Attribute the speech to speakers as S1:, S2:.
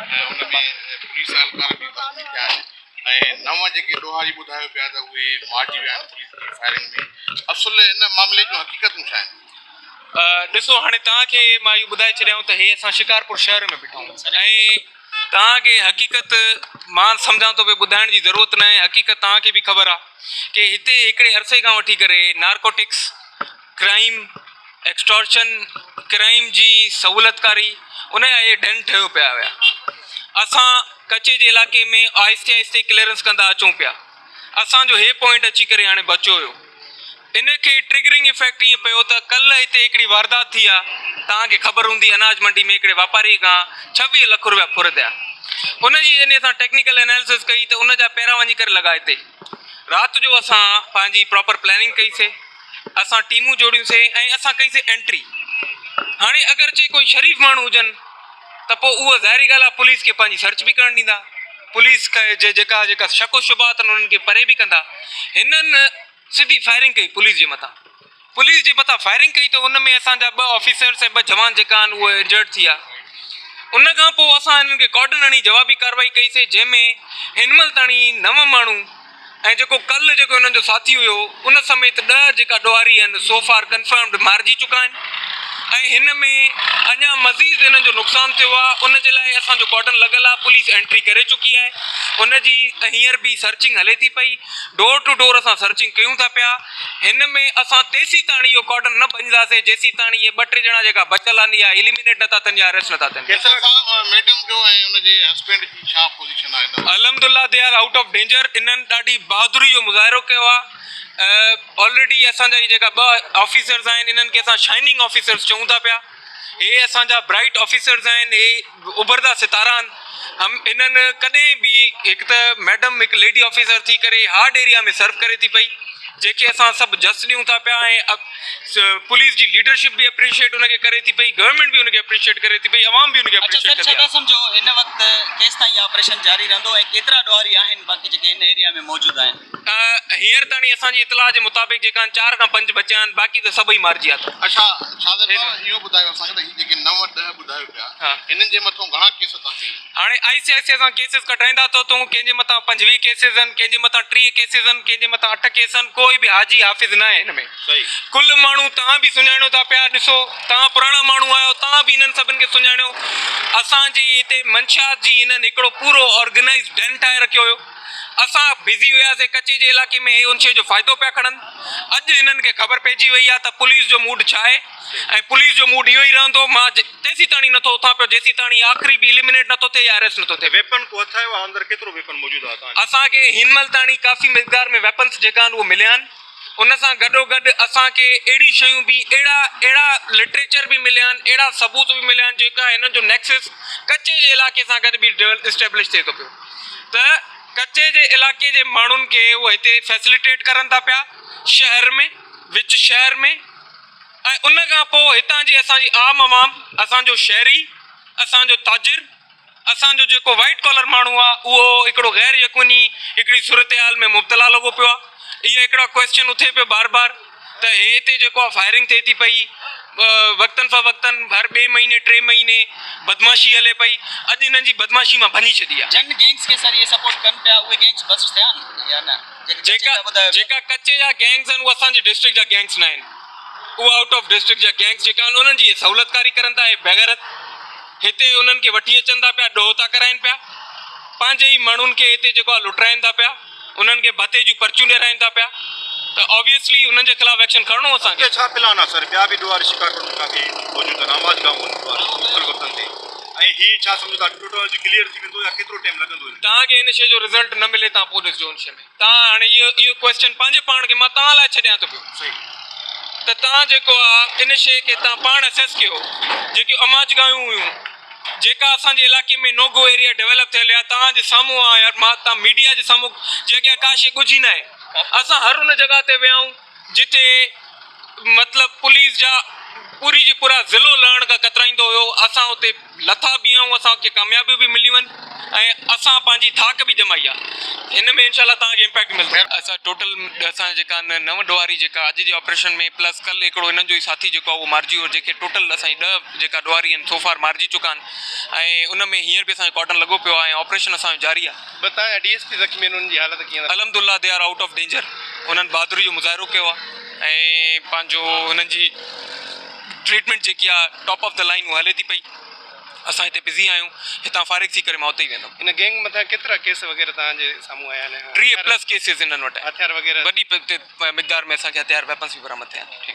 S1: उनमें पुलिस एहलकार बि ज़ख़्मी थिया आहिनि ऐं 9 जेके ॾोहारी ॿुधायो पिया त उहे मारिजी विया आहिनि पुलिस जी फायरिंग में। असुल इन मामले जूं हक़ीक़तूं छा आहिनि?
S2: ॾिसो हाणे तव्हांखे मां इहो ॿुधाए छॾियां त हे असां शिकारपुर शहर में बीठा आहियूं ऐं तव्हांखे हक़ीक़त मां सम्झां थो पियो ॿुधाइण जी ज़रूरत न आहे। हक़ीक़त तव्हांखे बि ख़बर आहे कि हिते हिकिड़े अरसे खां वठी करे नारकोटिक्स क्राइम एक्सटॉर्शन क्राइम जी सहूलियतकारी उन जा इहे ढन ठहियो पिया हुया। असां कचे जे इलाइक़े में आहिस्ते आहिस्ते क्लीयरेंस कंदा अचूं पिया। असांजो हे पॉइंट अची करे हाणे बचियो हुयो। इनखे ट्रिगरिंग इफेक्ट ईअं पियो त कल्ह हिते हिकिड़ी वारदात थी आहे। तव्हांखे ख़बर हूंदी अनाज मंडी में हिकिड़े वापारी खां 26 लख रुपया फुरदिया। उनजी जॾहिं असां टेक्निकल एनालिसिस कई त उन जा पहिरां वञी करे लॻा हिते। राति जो असां पंहिंजी प्रॉपर प्लैनिंग कईसीं, असां टीमूं जोड़ियूंसीं ऐं असां कईसीं एंट्री। हाणे अगरि जे कोई शरीफ़ माण्हू हुजनि त पोइ उहो ज़ाहिरी ॻाल्हि आहे पुलिस खे पंहिंजी सर्च बि करणु ॾींदा, पुलिस जेका शक शुबात आहिनि उन्हनि खे परे बि कंदा। हिननि सिधी फायरिंग कई पुलिस जे मथां फायरिंग कई त उन में असांजा 2 ऑफिसर्स ऐं 2 जवान जेका आहिनि उहे इंजर्ड थी विया। उन खां पोइ असां हिननि खे कॉर्डन हणी जवाबी कार्रवाई कईसीं, जंहिंमें हिनमहिल ताणी 9 माण्हू ऐं जेको कल्ह जेको हिननि जो साथी हुयो उन समेत 10 जेका ॾोहारी आहिनि सो फार कंफर्म्ड मारिजी चुका आहिनि ऐं हिन में अञा मज़ीद हिननि जो नुक़सानु थियो आहे। उन जे लाइ असांजो कॉर्डन लॻल आहे, पुलिस एंट्री करे चुकी आहे। उनजी हींअर बि सर्चिंग हले थी पई, डोर टू डोर असां सर्चिंग कयूं था पिया। हिन में असां तेसीं ताणी इहो कॉर्डन न भंजंदासीं जेसीं ताणी इहे 2-3 ॼणा जेका बचियल आहिनि या एलिमिनेट नथा थियनि या अरेस्ट नथा थियनि।
S1: मैडम जो ऐं उनजे हस्बैंड जी छा पोजीशन आहे?
S2: अल्हम्दुलिल्लाह they are out of danger. इन्हनि ॾाढी बहादुरी जो मुज़ाहिरो कयो आहे। ऑलरेडी असांजा ही जेका 2 ऑफिसर्स आहिनि इन्हनि खे असां शाइनिंग ऑफिसर्स चऊं था पिया। हे असांजा ब्राइट ऑफिसर्स आहिनि, हे उभरदा सितारा आहिनि। हम इन्हनि कॾहिं बि हिकु त मैडम हिकु लेडी ऑफिसर थी करे हार्ड एरिया में सर्व करे थी पई, जेके असां सभु जस ॾियूं था पिया ऐं पुलिस जी लीडरशिप भी अप्रिशिएट उनके करे थी पई, गवर्नमेंट भी उनके अप्रिशिएट करे थी पई, अवाम भी उनके अप्रिशिएट करे थी।
S3: अच्छा सर, समझो इन वक्त केस ताईं ऑपरेशन जारी रहंदो ऐं केतिरा ॾोहारी आहिनि बाक़ी जेके इन एरिया में मौजूद आहिनि?
S2: हींअर ताणी असांजी इतलाह जे मुताबिक़ जेका 4 खां 5 बचिया आहिनि, बाक़ी त सभई मारिजी विया अथव।
S1: अच्छा शादर साहब इहो ॿुधायो असांखे त ही जेके 9-10 ॿुधायो पिया हिननि जे मथां घणा केस था थियनि?
S2: हाणे आहिस्ते आहिस्ते असां केसिस कढाईंदा तो तूं। कंहिंजे मथां 25 केसिस आहिनि, कंहिंजे मथां 30 केसिस आहिनि, कंहिंजे मथां 8 केस आहिनि। कोई बि हाजी हाफ़िज़ न आहे हिन में।
S1: सही
S2: कुल माण्हू तव्हां बि सुञाणो था पिया, ॾिसो तव्हां पुराणा माण्हू आहियो, तव्हां बि हिननि सभिनि खे सुञाणियो। असांजी हिते मंशात जी हिननि हिकिड़ो पूरो ऑर्गेनाइज़ डैन ठाहे रखियो हुयो। असां बिज़ी हुयासीं कचे जे इलाइक़े में, हे उन शइ जो फ़ाइदो पिया खणनि। अॼु हिननि खे ख़बर पइजी वई आहे त पुलिस जो मूड छा आहे ऐं पुलिस जो मूड इहो ई रहंदो। मां तेसीं ताणी नथो उथां पियो जेसीं ताणी आख़िरी बि एलिमिनेट नथो थिए या अरेस्ट नथो थिए।
S1: वेपन को अथव अंदरि केतिरो वेपन मौजूदु आहे?
S2: असांखे हिनमहिल ताणी काफ़ी मिक़दार में वेपन्स जेका आहिनि उहे मिलिया आहिनि। उन सां गॾोगॾु असांखे अहिड़ी शयूं बि अहिड़ा लिटरेचर बि मिलिया आहिनि, अहिड़ा सबूत बि मिलिया आहिनि जेका हिननि जो नेक्सस कचे जे इलाइक़े सां गॾु बि इस्टेब्लिश थिए थो पियो। त कचे जे इलाइक़े जे माण्हुनि खे उहे हिते फैसिलिटेट करनि था पिया शहर में, विच शहर में। ऐं उन खां पोइ हितां जी असांजी आम अवाम, असांजो शहरी, असांजो ताजिर, असांजो जेको वाइट कॉलर माण्हू आहे उहो हिकिड़ो गैर यकीनी हिकिड़ी सूरत हाल में मुब्तला लॻो पियो आहे। इहो हिकिड़ा क्वेश्चन उथे पियो बार बार त हिते जेको आहे फायरिंग थिए थी पई वक़्तन फ़वक़्तन, हर 2 महीने 3 महीने बदमाशी हले पई। अॼु हिननि जी बदमाशी मां भञी छॾी आहे।
S3: जन गैंग्स के सर ये सपोर्ट कनि पिया, उहे गैंग्स बस थिया आहिनि या न?
S2: जेका कचे जा गैंग्स आहिनि उहे असांजे डिस्ट्रिक्ट जा गैंग्स न आहिनि, उहे आउट ऑफ डिस्ट्रिक्ट जा गैंग्स जेका आहिनि उन्हनि जी सहूलियतकारी करनि था। बेगैरत हिते उन्हनि खे वठी अचनि था पिया, ॾोह था कराइनि पिया, पंहिंजे ई माण्हुनि खे हिते जेको आहे लुटाइनि था पिया, उन्हनि खे भते जूं पर्चियूं ॾियाराइनि था पिया। त ऑब्वियसली उन्हनि जे ख़िलाफ़ एक्शन खणणो असांखे।
S1: छा प्लान आहे सर? ॿिया बि ॾोहारी शिकारपुर में काफ़ी मौजूदु आहिनि, आवाज़ गांव मुख़्तलिफ़ वक़्तनि ते, ऐं हीअ छा सम्झो था टोटल क्लियर थी वेंदो या केतिरो टाइम लॻंदो?
S2: तव्हांखे हिन शइ जो रिज़ल्ट न मिले तव्हां पोइ ॾिसजो हिन शइ में। तव्हां हाणे इहो क्वेश्चन पंहिंजे पाण खे मां तव्हां लाइ छॾियां थो पियो।
S1: सही
S2: त तव्हां जेको आहे इन शइ खे तव्हां पाण असेस कयो। जेके अमाज गांयूं हुयूं, जेका असांजे इलाइक़े में नोगो एरिया डेवलप थियल आहे, तव्हांजे साम्हूं आहे यार, मां तव्हां मीडिया जे साम्हूं जे अॻियां का शइ ॻुझी न आहे। असां हर उन जॻह ते विया आहियूं जिते मतिलबु पुलिस जा पूरी जी पूरा ज़िलो लहण खां कतराईंदो हुयो असां उते लथा बि आहियूं असांखे कामयाबियूं बि मिलियूं आहिनि ऐं असां पंहिंजी थाक बि जमाई आहे इन में इनशाला तव्हांखे इम्पैक्ट मिलंदो असां टोटल असां जेका नव ॾुआरी जेका अॼु जे ऑपरेशन में प्लस कल्ह हिकिड़ो हिननि जो ई साथी जेको आहे उहो मारिजी वियो जेके टोटल असांजी 10 जेका ॾुआरी आहिनि सोफार मारिजी चुका आहिनि ऐं उन में हींअर बि असांजो कॉटन लॻो पियो आहे ऐं ऑपरेशन असांजो जारी आहे
S4: बताया डीएसपी ज़ख्मी आहिनि उनजी हालत कीअं आहे?
S2: अलहमदुल्ला they are out of danger उन्हनि बहादुरी जो मुज़ाहिरो कयो आहे ऐं पंहिंजो हुननि जी ट्रीटमेंट जेकी आहे टॉप ऑफ द लाइन उहा हले थी पई असां हिते बिज़ी आहियूं हितां फारिग थी करे मां उते ई वेंदुमि
S4: इन गैंग मथां केतिरा केस वग़ैरह तव्हांजे साम्हूं आया आहिनि?
S2: 30+ केसिस हिननि वटि
S4: हथियार वग़ैरह
S2: वॾी मिक़दार में असांखे हथियार वेपन्स बि बरामद थिया आहिनि